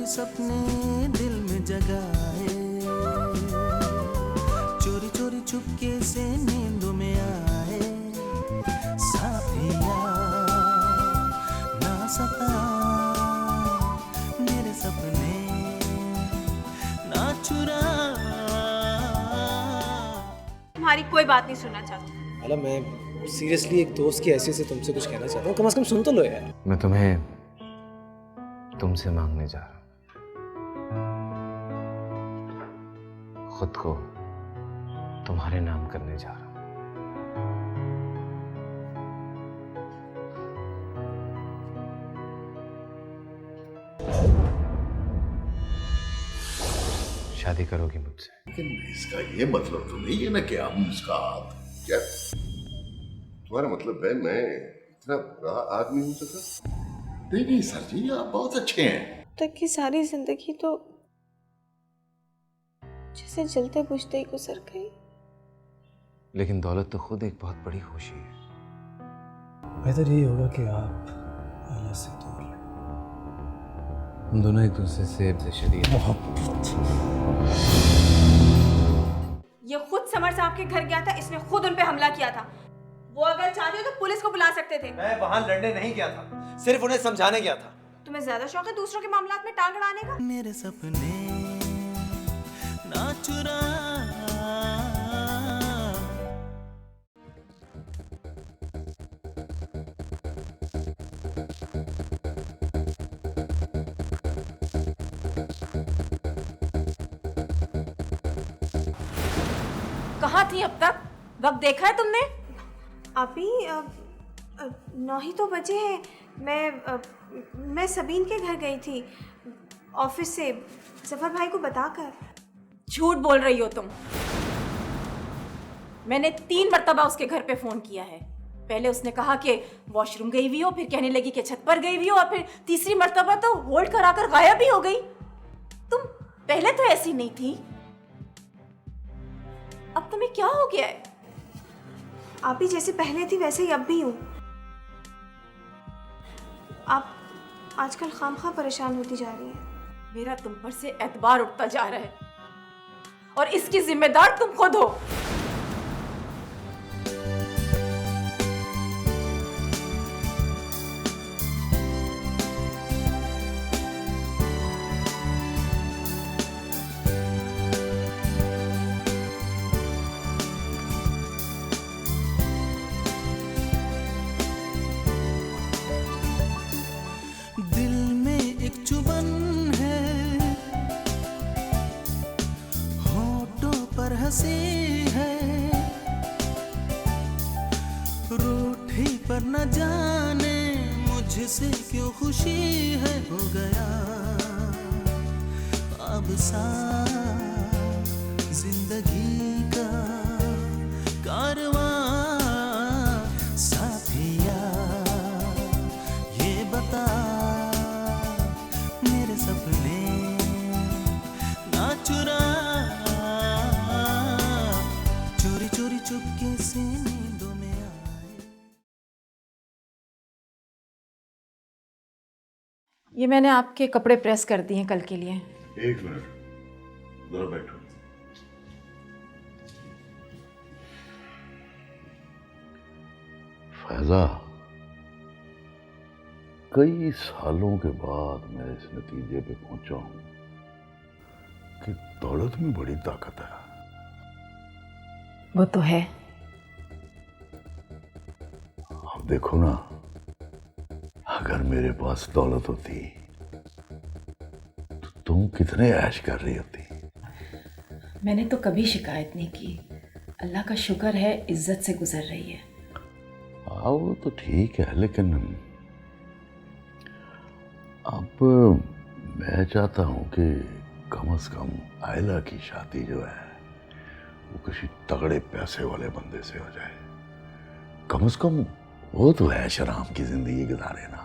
सपने दिल में जगाए, चोरी चोरी चुपके से नींदों में आए। साथिया ना सता मेरे सपने, ना चुरा। तुम्हारी कोई बात नहीं सुनना चाहती। मतलब मैं सीरियसली एक दोस्त की हैसियत से तुमसे कुछ कहना चाहता हूँ, कम से कम सुन तो लो यार। मैं तुम्हें तुमसे मांगने जा रहा हूं, खुद को तुम्हारे नाम करने जा रहा हूं। शादी करोगी मुझसे? लेकिन इसका ये मतलब तो नहीं है ना कि हम उसका हाथ क्या? तुम्हारा मतलब है मैं इतना बुरा आदमी हो सका? नहीं नहीं सर जी, आप बहुत अच्छे हैं। तक की सारी जिंदगी तो जैसे जलते बुझते ही गुजर गई। लेकिन दौलत तो खुद एक बहुत बड़ी खुशी है। बेहतर यही होगा कि आप अल्लाह से दूर रहें। हम दोनों एक दूसरे से शदीद मोहब्बत। ये खुद समर साहब के घर गया था, इसने खुद उन पे हमला किया था। वो अगर चाहते तो पुलिस को बुला सकते थे। मैं वहां लड़ने नहीं गया था, सिर्फ उन्हें समझाने गया था। तुम्हें ज्यादा शौक है दूसरों के मामलात में टांग अड़ाने का? मेरे सपने ना चुरा। कहाँ थी अब तक? वक्त देखा है तुमने? अभी 9 ही तो बजे हैं। मैं सबीन के घर गई थी ऑफिस से, जफर भाई को बताकर। झूठ बोल रही हो तुम। मैंने 3 मर्तबा उसके घर पे फोन किया है। पहले उसने कहा कि वॉशरूम गई हुई हो, फिर कहने लगी कि छत पर गई हुई हो, और फिर तीसरी मर्तबा तो होल्ड कराकर गायब ही हो गई। तुम पहले तो ऐसी नहीं थी, अब तुम्हें क्या हो गया है? आप भी जैसे पहले थी वैसे ही अब भी हूँ। आप आजकल खामखा परेशान होती जा रही हैं। मेरा तुम पर से एतबार उठता जा रहा है और इसकी जिम्मेदार तुम खुद हो। दिल में एक चुभन है, होठों पर हंसी है, रूठी पर न जाने मुझसे क्यों खुशी है। हो गया अब सा जिंदगी का कारवां। साथिया ये बता मेरे सपने ना चुरा। चोरी चोरी चुपके से नींदों में आए। ये मैंने आपके कपड़े प्रेस कर दिए कल के लिए। एक मिनट जरा बैठो। फैजा, कई सालों के बाद मैं इस नतीजे पे पहुंचा हूं कि दौलत में बड़ी ताकत है। वो तो है। अब देखो ना, अगर मेरे पास दौलत होती तो तुम कितने ऐश कर रही होती। मैंने तो कभी शिकायत नहीं की। अल्लाह का शुक्र है इज्जत से गुजर रही है। हाँ वो तो ठीक है, लेकिन अब मैं चाहता हूं कि कम से कम आयला की शादी जो है वो किसी तगड़े पैसे वाले बंदे से हो जाए। कम से कम वो तो ऐश आराम की जिंदगी गुजारे ना।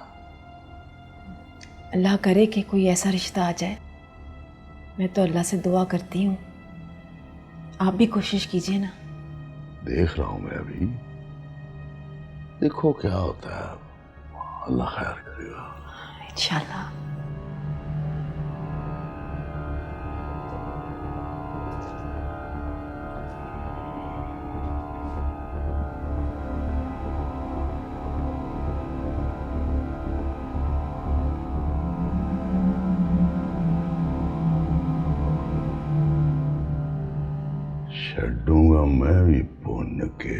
अल्लाह करे कि कोई ऐसा रिश्ता आ जाए। मैं तो अल्लाह से दुआ करती हूँ, आप भी कोशिश कीजिए ना। देख रहा हूं मैं अभी, देखो क्या होता है, अल्लाह खैर करेगा इंशाल्लाह। छूंगा मैं भी पुण्य के।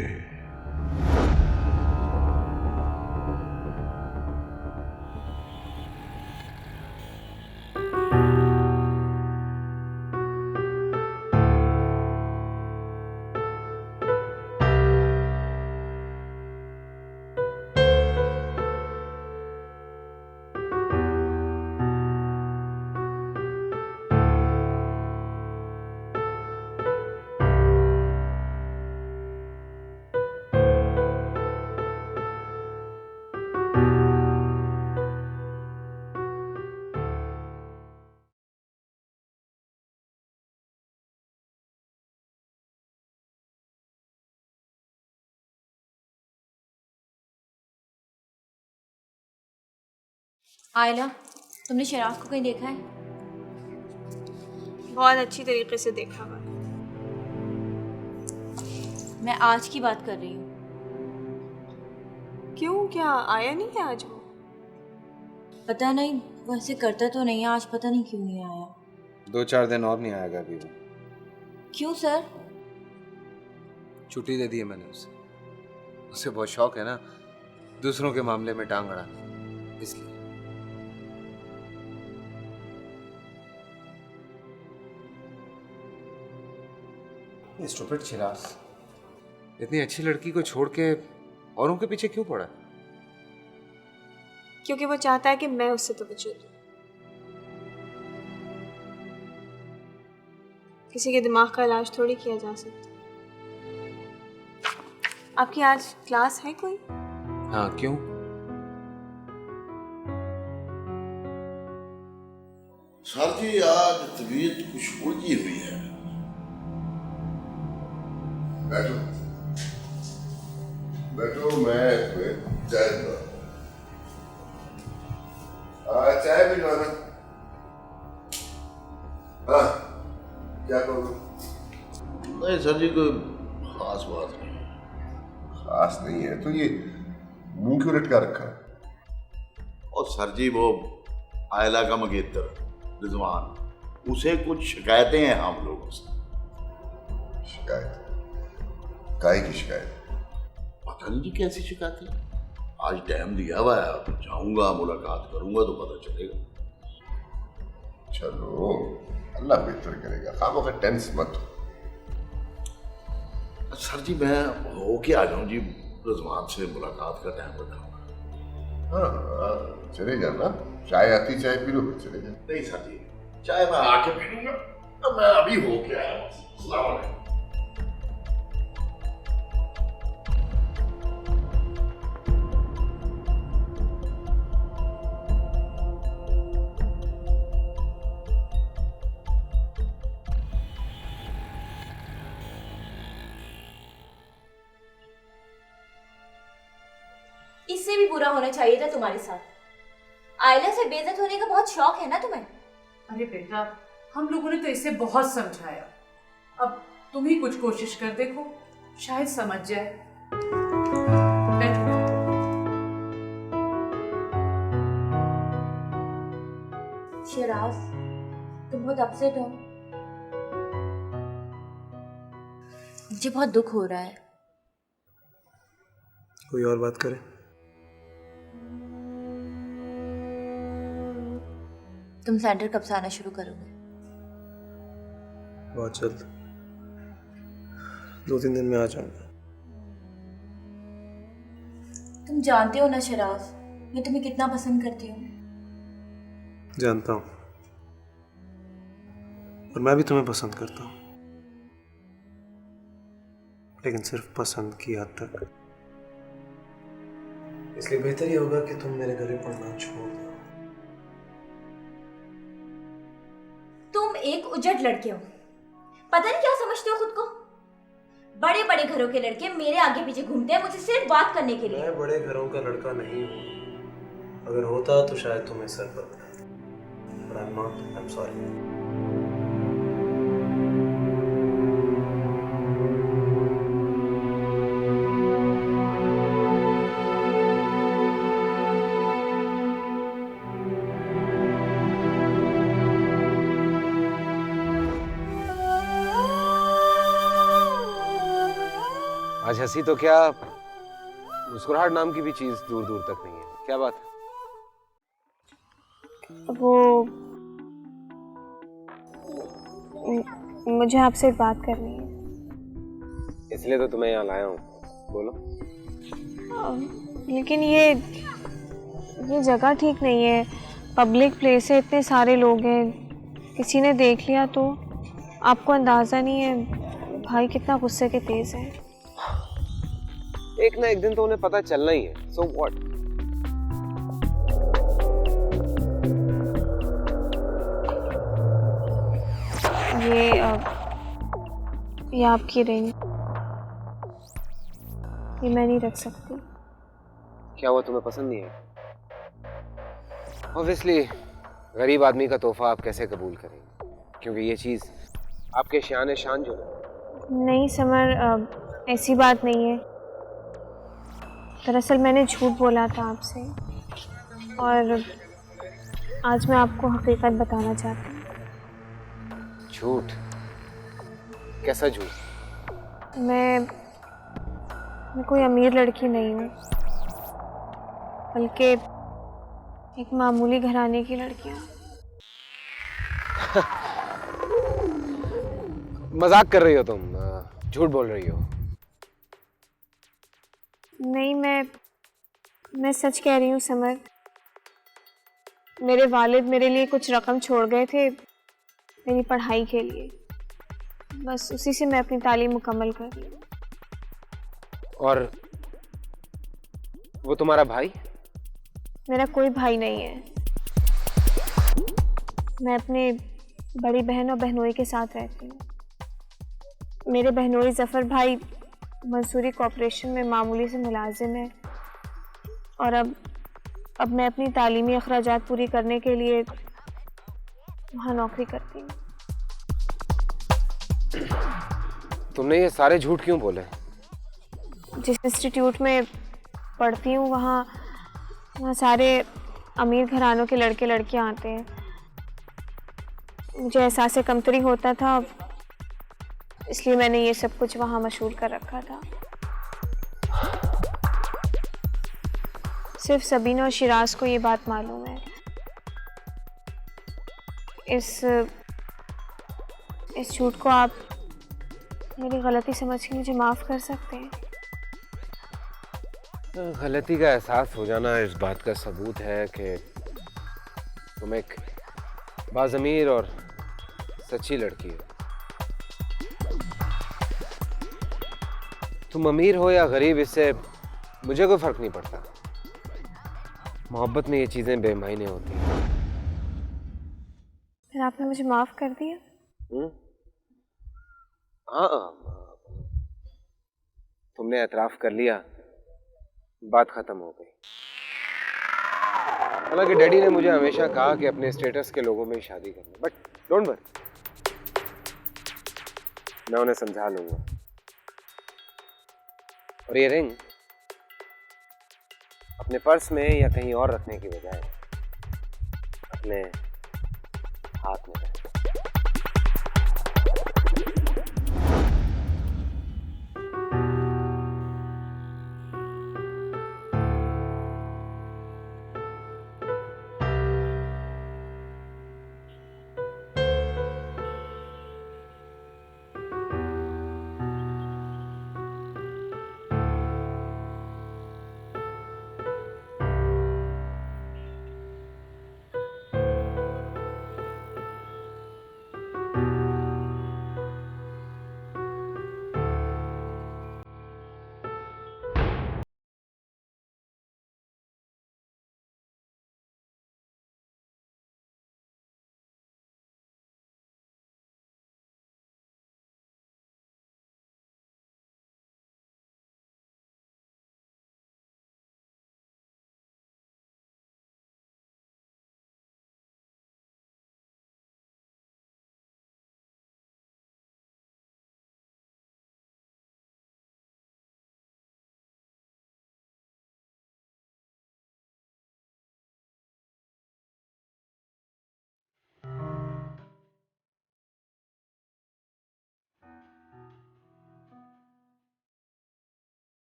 आयला, तुमने शराफ को कहीं देखा है? बहुत अच्छी तरीके से देखा हुआ है। मैं आज की बात कर रही हूँ। क्यों, क्या आया नहीं है आज वो? पता नहीं, वैसे करता तो नहीं है, आज पता नहीं क्यों नहीं आया। 2-4 दिन और नहीं आएगा अभी वो। क्यों सर? छुट्टी दे दी है मैंने उसे बहुत शौक है ना दूसरों के मामले में टांग अड़ाने, इसलिए। स्टूपिड चिराग, इतनी अच्छी लड़की को छोड़ के औरों के पीछे क्यों पड़ा? क्योंकि वो चाहता है कि मैं उससे तवज्जो दूं। किसी के दिमाग का इलाज थोड़ी किया जा सकता। आपकी आज क्लास है कोई? हाँ, क्यों? सर जी आज तबीयत कुछ उलझी हुई है। बैठो बैठो, मैं तुम्हें चाय चाय भिजवाना। हाँ, क्या करूँ? नहीं सर जी, कोई खास बात नहीं। खास नहीं है तो ये मुंह क्यों लटका रखा है? और सर जी वो आयला का मंगेतर रिजवान, उसे कुछ शिकायतें हैं हम लोगों से। शिकायत? काय की शिकायत? पता नहीं कैसी शिकायत है। आज टाइम दिया हुआ है, अब जाऊंगा मुलाकात करूंगा तो पता चलेगा। चलो, अल्लाह बेहतर करेगा, खामोखा टेंस मत हो। सर जी मैं हो के आ जाऊं जी, रिजवान से मुलाकात का टाइम रखा। हाँ, चले जाना, चाय आती चाय पी लो फिर चले जाना। नहीं सर जी, चाय मैं आके पी लूंगा, तो मैं अभी हो के आया हूँ। अस्सलाम वालेकुम। इससे भी बुरा होना चाहिए था तुम्हारे साथ। आयला से बेइज्जत होने का बहुत शौक है ना तुम्हें? अरे बेटा, हम लोगों ने तो इसे बहुत समझाया, अब तुम ही कुछ कोशिश कर देखो, शायद समझ जाए। बैठो। शराफ, तुम बहुत अपसेट हो। मुझे बहुत दुख हो रहा है। कोई और बात करें? तुम सेंटर कब से आना शुरू करोगे? बहुत जल्द, 2-3 दिन में आ जाऊंगा। तुम जानते हो ना शराफ, मैं तुम्हें कितना पसंद करती हूँ। जानता हूँ, और मैं भी तुम्हें पसंद करता हूँ, लेकिन सिर्फ पसंद की हद तक। इसलिए बेहतर ये होगा कि तुम मेरे घर पढ़ना छोड़ दो। तुम एक उजड़ लड़के हो, पता नहीं क्या समझते हो खुद को। बड़े बड़े घरों के लड़के मेरे आगे पीछे घूमते हैं मुझसे सिर्फ बात करने के लिए। मैं बड़े घरों का लड़का नहीं हूँ, अगर होता तो शायद तुम्हें सर पर बताता, but I'm not, I'm sorry। आज हंसी तो क्या, मुस्कुराहट नाम की भी चीज दूर दूर तक नहीं है। क्या बात है? वो मुझे आपसे एक बात करनी है। इसलिए तो तुम्हें यहाँ लाया हूँ, बोलो। लेकिन ये जगह ठीक नहीं है, पब्लिक प्लेस है, इतने सारे लोग हैं, किसी ने देख लिया तो। आपको अंदाज़ा नहीं है भाई कितना गुस्से के तेज है। एक ना एक दिन तो उन्हें पता चलना ही है। So what? ये आपकी रिंग, ये मैं नहीं रख सकती। क्या हुआ, तुम्हें पसंद नहीं है? ऑब्वियसली गरीब आदमी का तोहफा आप कैसे कबूल करेंगे, क्योंकि ये चीज आपके शान शान जो है। नहीं समर, ऐसी बात नहीं है। दरअसल मैंने झूठ बोला था आपसे, और आज मैं आपको हकीकत बताना चाहती हूँ। झूठ? कैसा झूठ? मैं कोई अमीर लड़की नहीं हूँ, बल्कि एक मामूली घराने की लड़की हूँ। मजाक कर रही हो तुम? झूठ बोल रही हो? नहीं, मैं सच कह रही हूँ समर। मेरे वालिद मेरे लिए कुछ रकम छोड़ गए थे मेरी पढ़ाई के लिए, बस उसी से मैं अपनी तालीम मुकम्मल कर रही हूँ। और वो तुम्हारा भाई? मेरा कोई भाई नहीं है। मैं अपने बड़ी बहन और बहनोई के साथ रहती हूँ। मेरे बहनोई जफ़र भाई मंसूरी कॉर्पोरेशन में मामूली से मुलाजिम है, और अब मैं अपनी तालीमी अखराजात पूरी करने के लिए वहाँ नौकरी करती हूँ। तुमने ये सारे झूठ क्यों बोले? जिस इंस्टीट्यूट में पढ़ती हूँ वहाँ सारे अमीर घरानों के लड़के लड़कियाँ आते हैं। मुझे एहसास कमतरी होता था, इसलिए मैंने ये सब कुछ वहाँ मशहूर कर रखा था। सिर्फ सबीना और शिराज को ये बात मालूम है। इस झूठ को आप मेरी गलती समझ के मुझे माफ़ कर सकते हैं। गलती का एहसास हो जाना इस बात का सबूत है कि तुम एक बाज़मीर और सच्ची लड़की हो। तुम अमीर हो या गरीब, इससे मुझे कोई फर्क नहीं पड़ता। मोहब्बत में ये चीजें बेमायने होती हैं। फिर आपने मुझे माफ़ कर दिया? हाँ, तुमने एतराफ़ कर लिया, बात खत्म हो गई। हालांकि डैडी ने मुझे हमेशा कहा कि अपने स्टेटस के लोगों में ही शादी करना, बट डोंट वरी, मैं उन्हें समझा लूंगा। और ये रिंग अपने पर्स में या कहीं और रखने की बजाय अपने हाथ में रखें।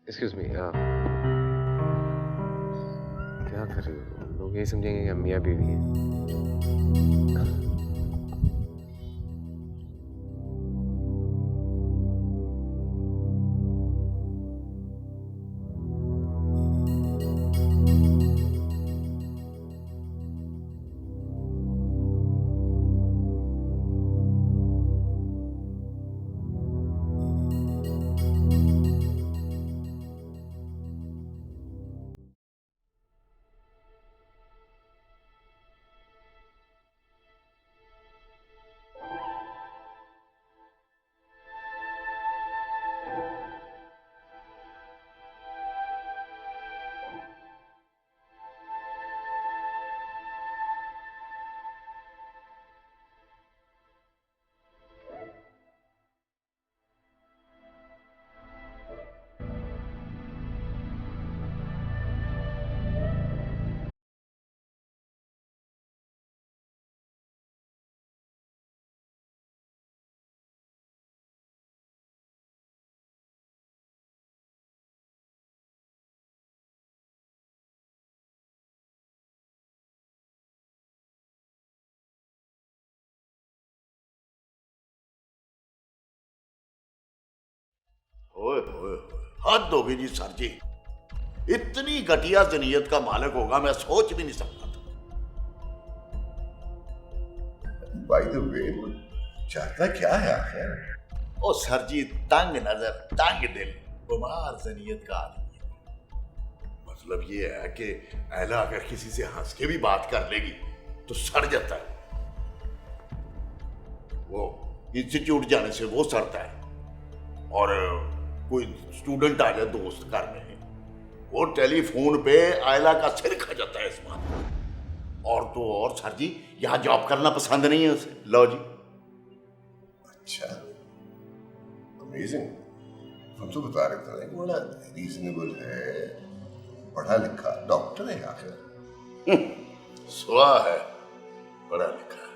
एक्सक्यूज मी, क्या कर रही हो? लोग ये समझेंगे कि हम मियाँ बीवी हैं। ओए ओए हद हो गई जी सर जी। इतनी घटिया जनीयत का मालिक होगा मैं सोच भी नहीं सकता था। बाय द वे वो चाहता क्या है आखिर? ओ सर जी, तंग नजर तंग दिल बीमार जनीयत का आदमी है। मतलब ये है कि अहला अगर किसी से हंस के भी बात कर लेगी तो सड़ जाता है। वो इंस्टीट्यूट जाने से वो सड़ता है, और कोई स्टूडेंट आ जाए दोस्त घर में, वो टेलीफोन पे आयला का सिर खा जाता है इस बात। और तो और सर जी, यहाँ जॉब करना पसंद नहीं है उसे। लो जी। अच्छा, अमेजिंग। हम तो बता रहे थे कि बड़ा रीजनेबल है, पढ़ा लिखा डॉक्टर है आखिर। सुआ है, पढ़ा लिखा है।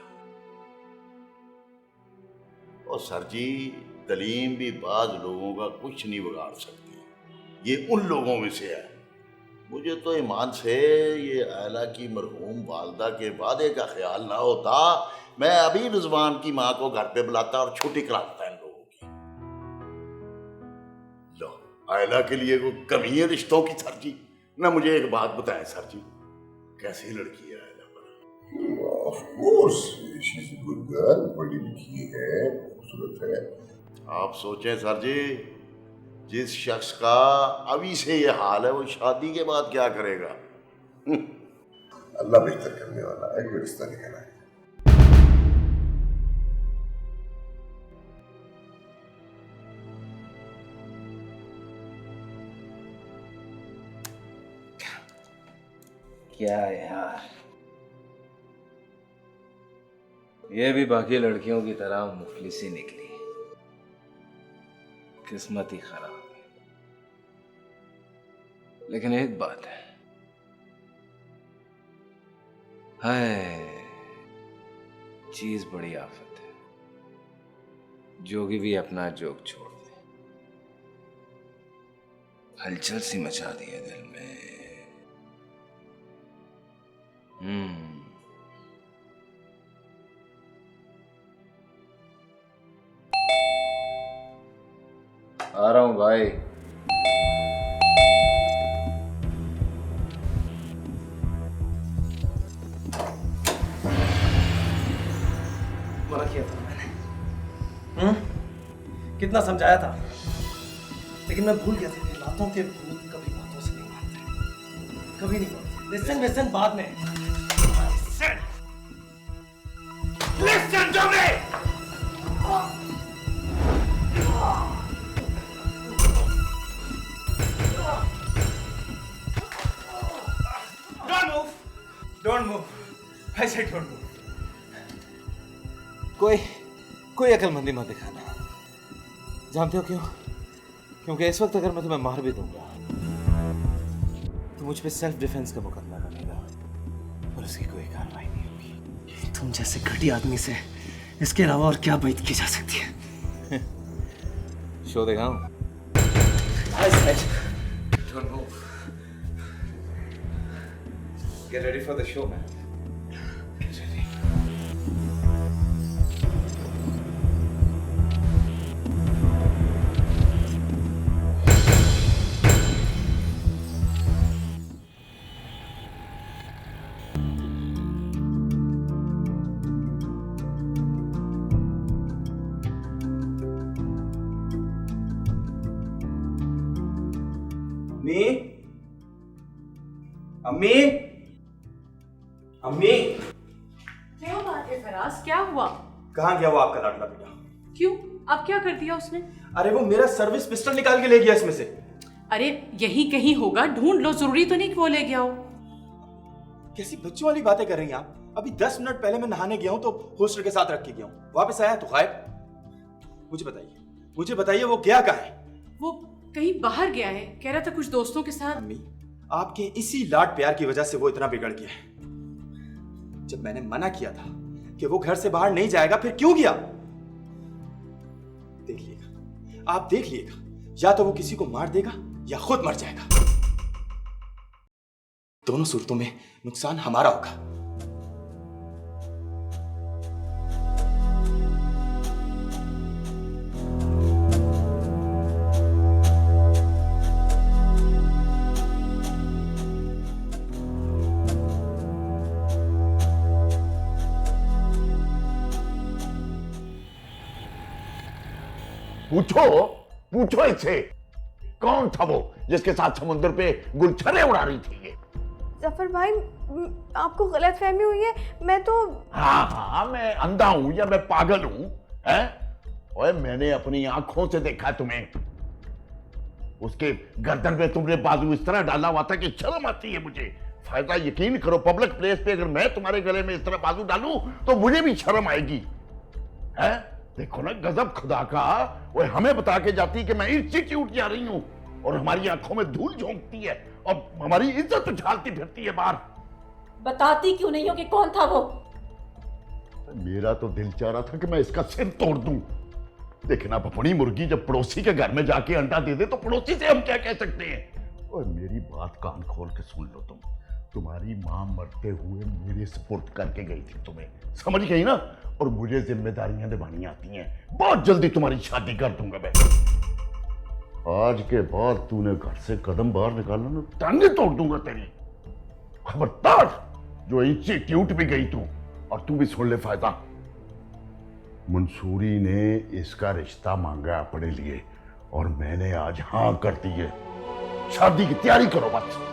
और सर जी, तलीम भी बाज लोगों का कुछ नहीं बिगाड़ सकती। ये उन लोगों में से है। मुझे तो ईमान से ये आयला की मरहूम वालदा के वादे का ख्याल ना होता, मैं अभी रिजवान की माँ को घर पे बुलाता और छुट्टी करा देता इन लोगों की। लो, आयला के लिए कोई कमी है रिश्तों की सर जी? ना मुझे एक बात बताएं सर जी, कैसी लड़की है आयला पर? Of course she is a good girl, पढ़ी लिखी है, खूबसूरत है। आप सोचें सर जी, जिस शख्स का अभी से ये हाल है वो शादी के बाद क्या करेगा? अल्लाह बेहतर करने वाला है, कोई रिश्ता निकला है। क्या यार, ये भी बाकी लड़कियों की तरह मुफलिसी निकली, किस्मत ही खराब है। लेकिन एक बात है, हाय चीज बड़ी आफत है, जोगी भी अपना जोग छोड़ दे। हलचल सी मचा दी है दिल में। आ रहा हूं भाई। मना किया था मैंने, कितना समझाया था, लेकिन मैं भूल गया था कि लातों के भूत कभी बातों से नहीं मानते, कभी नहीं मानते। लिसन लिसन बाद में। Listen to me. Don't move. I said don't move. कोई अकलमंदी मत दिखाना। जानते हो क्यों? क्योंकि इस वक्त अगर मैं तुम्हें मार भी दूंगा तो मुझ पे सेल्फ डिफेंस का मुकदमा बनेगा और उसकी कोई कार्रवाई नहीं होगी। तुम जैसे घटिया आदमी से इसके अलावा और क्या बात की जा सकती है? शो दिखाऊं? I said Don't move. Get ready for the show, man. Get ready. अम्मी, अम्मी, क्या बात है फराज, क्या हुआ? कहाँ गया वो आपका लाडला बेटा? क्यों, अब क्या कर दिया उसने? अरे वो मेरा सर्विस पिस्टल निकाल के ले गया इसमें से। अरे यही कहीं होगा, ढूंढ लो, जरूरी तो नहीं कि वो ले गया हो। कैसी बच्चों वाली बातें कर रही हैं आप? अभी 10 मिनट पहले मैं नहाने गया हूँ तो होस्टर के साथ रख के गया हूँ, वापस आया तो गायब। मुझे बताइए वो गया कहाँ है? वो कहीं बाहर गया है, कह रहा था कुछ दोस्तों के साथ। अम्मी, आपके इसी लाड प्यार की वजह से वो इतना बिगड़ गया है। जब मैंने मना किया था कि वो घर से बाहर नहीं जाएगा, फिर क्यों गया? देखिएगा, आप देख लीजिएगा, या तो वो किसी को मार देगा या खुद मर जाएगा। दोनों सूरतों में नुकसान हमारा होगा। पूछो इससे, कौन था वो जिसके साथ समुद्र पे गुलछर्रे उड़ा रही थी ये? जफर भाई, आपको गलतफहमी हुई है, मैं तो... हाँ, मैं अंधा हूं या मैं पागल हूं? ओए, मैंने अपनी आंखों से देखा तुम्हें। उसके गर्दन पे तुमने बाजू इस तरह डाला हुआ था कि शर्म आती है मुझे। फायदा, यकीन करो, पब्लिक प्लेस पे अगर मैं तुम्हारे गले में इस तरह बाजू डालूं तो मुझे भी शर्म आएगी। देखो ना, गजब खुदा का। वो हमें बता के जाती कि मैं इंस्टीट्यूट जा रही हूं और हमारी आंखों में धूल झोंकती है और हमारी इज्जत उछालती फिरती है बाहर। बताती क्यों नहीं हो कि कौन था वो? मेरा तो दिल चाह रहा था कि मैं इसका सिर तोड़ दूं। देखना पपड़ी मुर्गी जब पड़ोसी के घर में जाके अंडा दे दे तो पड़ोसी से हम क्या कह सकते हैं? और मेरी बात कान खोल के सुन लो तुम। तुम्हारी मां मरते हुए मेरे सपोर्ट करके गई थी, तुम्हें समझ गई ना? और मुझे जिम्मेदारियां निभानी आती हैं। बहुत जल्दी तुम्हारी शादी कर दूंगा मैं। आज के बाद तूने घर से कदम बाहर निकाला ना, टांगे तोड़ दूंगा तेरी। खबरदार, जो इंस्टीट्यूट भी गई तू। और तू भी सुन ले फायदा, मंसूरी ने इसका रिश्ता मांगा अपने लिए और मैंने आज हाँ कर दी है। शादी की तैयारी करो बस।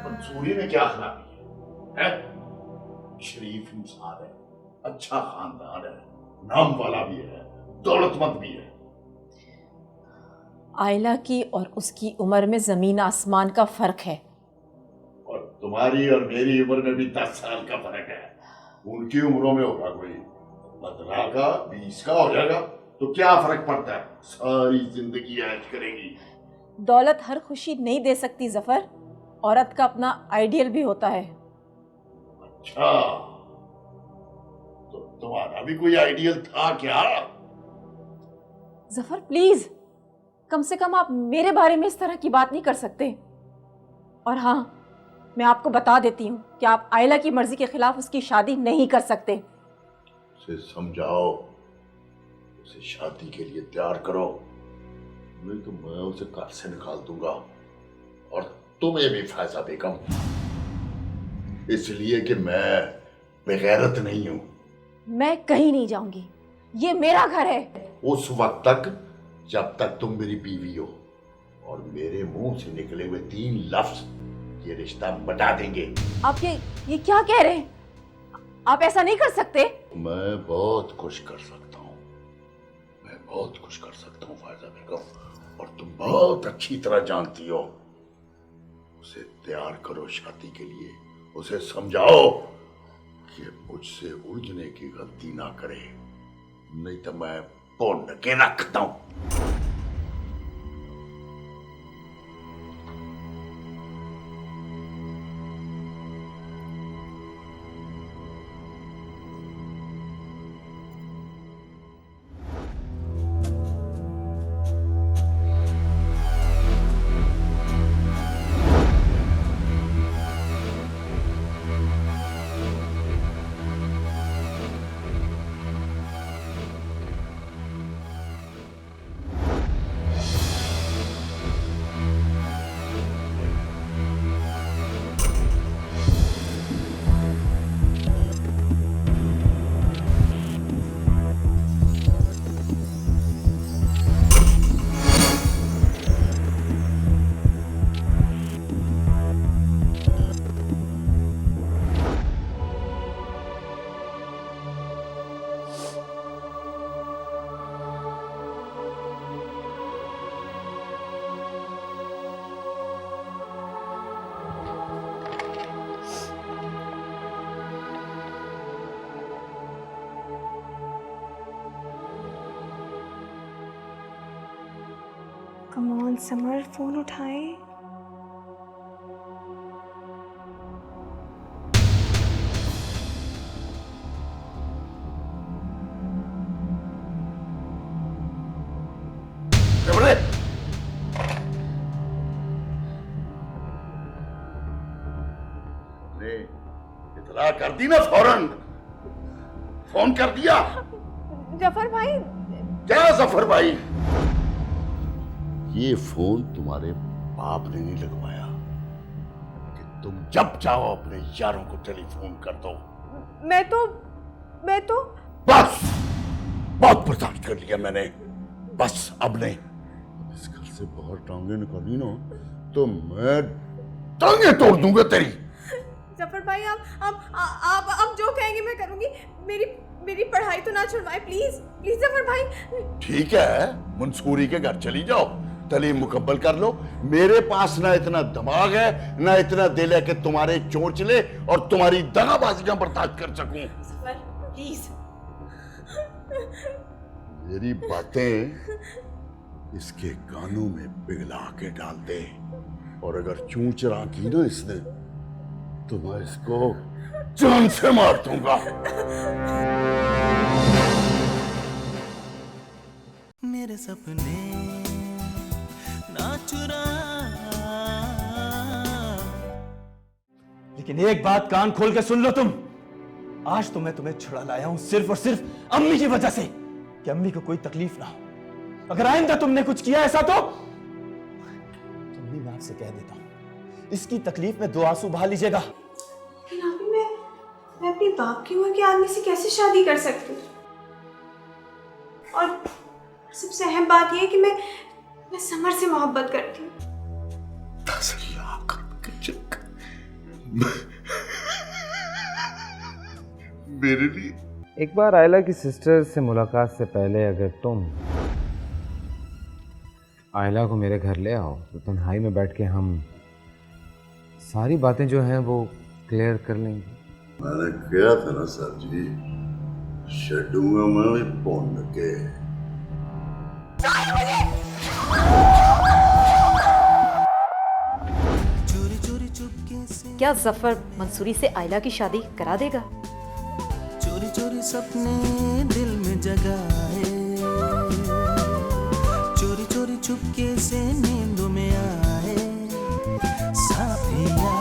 मंसूरी में क्या खराबी है? शरीफ इंसान है, अच्छा खानदान है, नाम वाला भी है, दौलतमंद भी है। आयला की और उसकी उम्र में जमीन आसमान का फर्क है। और तुम्हारी और मेरी उम्र में भी 10 साल का फर्क है। उनकी उम्रों में होगा कोई 15 का, 20 का हो जाएगा तो क्या फर्क पड़ता है, सारी जिंदगी ऐश करेंगी। दौलत हर खुशी नहीं दे सकती जफर, औरत का अपना आइडियल भी होता है। अच्छा, तो तुम्हारा भी कोई आइडियल था क्या? जफर प्लीज, कम से कम आप मेरे बारे में इस तरह की बात नहीं कर सकते। और हाँ, मैं आपको बता देती हूँ कि आप आयला की मर्जी के खिलाफ उसकी शादी नहीं कर सकते। उसे समझाओ, उसे शादी के लिए तैयार करो, नहीं तो मैं उसे घर से निकाल दूंगा। और तुम्हें भी फैजा बेगम, इसलिए कि मैं बेगैरत नहीं हूं। मैं कहीं नहीं जाऊंगी, ये मेरा घर है। उस वक्त तक जब तक तुम मेरी बीवी हो, और मेरे मुंह से निकले हुए 3 लफ्ज ये रिश्ता बता देंगे। आप ये क्या कह रहे हैं? आप ऐसा नहीं कर सकते। मैं बहुत कुछ कर सकता हूँ, मैं बहुत कुछ कर सकता हूँ फैजा बेगम, और तुम बहुत अच्छी तरह जानती हो। उसे तैयार करो शादी के लिए, उसे समझाओ कि मुझसे उलझने की गलती ना करे, नहीं तो मैं बोल के रखता हूं। कम ऑन समर, फोन उठाए। इतला कर दी ना, फौरन फोन कर दिया। जफर भाई। क्या जफर भाई? ये फोन तुम्हारे बाप ने नहीं लगवाया कि तुम जब चाहो अपने यारों को टेलीफोन कर दो। मैं तो बस बहुत बर्दाश्त कर लिया मैंने, बस अब नहीं। इस घर से बाहर टांगे निकाली ना तो मैं टांगे तोड़ दूंगा तेरी। जफर भाई, आप जो कहेंगे मैं करूंगी। मेरी पढ़ाई तो ना छुड़वाए, प्लीज प्लीज जफर भाई। ठीक है, मंसूरी के घर चली जाओ, तालीम मुकम्मल कर लो। मेरे पास ना इतना दिमाग है ना इतना दिल है कि तुम्हारे चोंचले और तुम्हारी दगाबाजियां बर्दाश्त कर सकूं। प्लीज। मेरी बातें इसके कानों में पिघला के डाल दे, और अगर चूंचरा की ना इसने तो मैं इसको जान से मार दूंगा। मेरे सपने ना चुरा। लेकिन एक बात कान खोल के सुन लो तुम, आज तो मैं तुम्हें छुड़ा लाया हूं सिर्फ और सिर्फ अम्मी की वजह से, कि अम्मी को कोई तकलीफ ना हो। अगर आइंदा तुमने कुछ किया ऐसा तो अम्मी, मैं आपसे कह देता हूं, इसकी तकलीफ में 2 आंसू बहा लीजिएगा। लेकिन अभी मैं अपनी बाप की उम्र के आदमी से कैसे शादी कर सकती हूँ? और सबसे अहम बात यह है कि मैं समर से मोहब्बत करती हूँ। मेरे लिए एक बार आयला की सिस्टर से मुलाकात से पहले अगर तुम आयला को मेरे घर ले आओ तो तन्हाई में बैठ के हम सारी बातें जो हैं वो क्लियर कर लेंगे। मैंने किया था ना सर जी, छूंगा मैं भी पौन के। चोरी चोरी चुपके से, क्या जफर मंसूरी से आयला की शादी करा देगा? चोरी चोरी सपने दिल में जगाए, चोरी चोरी चुपके से नींदों में आए। साथिया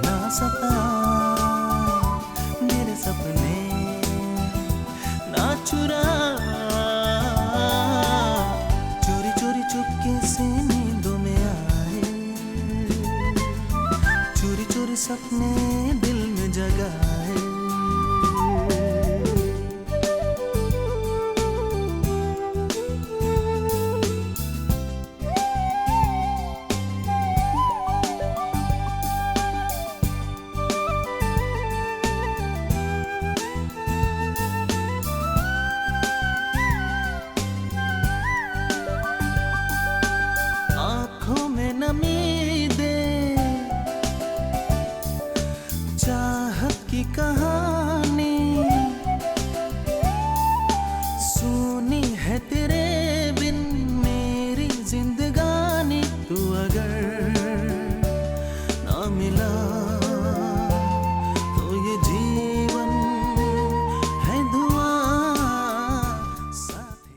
ना सता मेरे सपने, ना चुरा, चोरी चोरी चुपके से नींदों में आए, चोरी चोरी सपने दिल में जगाए। आँखों में नमी दे चाहत की कहानी,